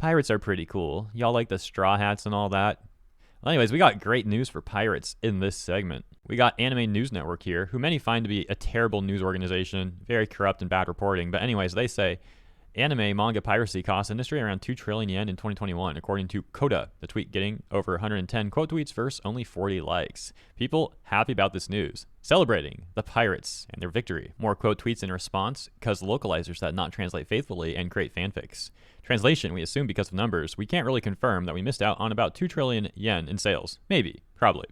Pirates are pretty cool. Y'all like the straw hats and all that? Well, anyways, we got great news for pirates in this segment. We got Anime News Network here, who many find to be a terrible news organization, very corrupt and bad reporting. But anyways, they say anime manga piracy cost industry around 2 trillion yen in 2021, according to Coda, the tweet getting over 110 quote tweets versus only 40 likes. People happy about this news, celebrating the pirates and their victory. More quote tweets in response, because localizers that not translate faithfully and create fanfics. Translation, we assume because of numbers, we can't really confirm that we missed out on about 2 trillion yen in sales. Maybe, probably.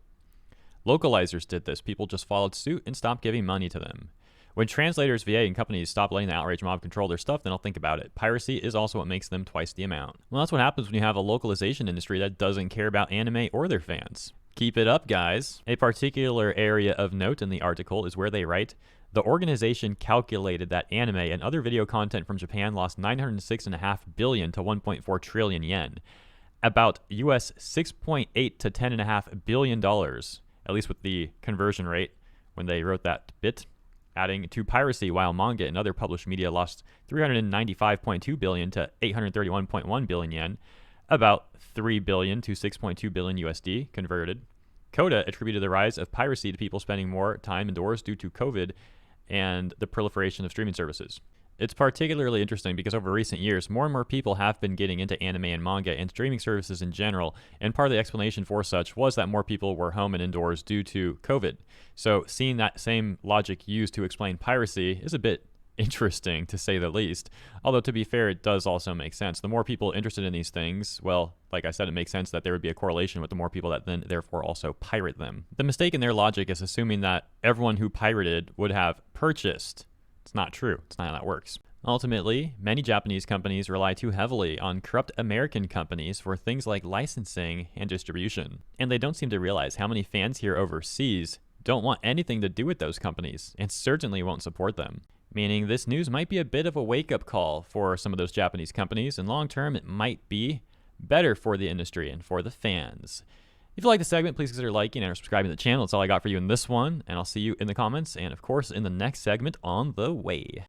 Localizers did this, people just followed suit and stopped giving money to them. When translators, VA, and companies stop letting the outrage mob control their stuff, then I'll think about it. Piracy is also what makes them twice the amount. Well, that's what happens when you have a localization industry that doesn't care about anime or their fans. Keep it up, guys. A particular area of note in the article is where they write, the organization calculated that anime and other video content from Japan lost 906.5 billion to 1.4 trillion yen. About US 6.8 to $10.5 billion, at least with the conversion rate when they wrote that bit. Adding to piracy, while manga and other published media lost 395.2 billion to 831.1 billion yen, about 3 billion to 6.2 billion USD converted. Coda attributed the rise of piracy to people spending more time indoors due to COVID and the proliferation of streaming services. It's particularly interesting because over recent years, more and more people have been getting into anime and manga and streaming services in general, and part of the explanation for such was that more people were home and indoors due to COVID. So seeing that same logic used to explain piracy is a bit interesting, to say the least. Although, to be fair, it does also make sense. The more people interested in these things, well, like I said, it makes sense that there would be a correlation with the more people that then therefore also pirate them. The mistake in their logic is assuming that everyone who pirated would have purchased. It's not true. It's not how that works. Ultimately, many Japanese companies rely too heavily on corrupt American companies for things like licensing and distribution. And they don't seem to realize how many fans here overseas don't want anything to do with those companies and certainly won't support them. Meaning this news might be a bit of a wake-up call for some of those Japanese companies, and long term it might be better for the industry and for the fans. If you like the segment, please consider liking and subscribing to the channel. That's all I got for you in this one, and I'll see you in the comments and, of course, in the next segment on the way.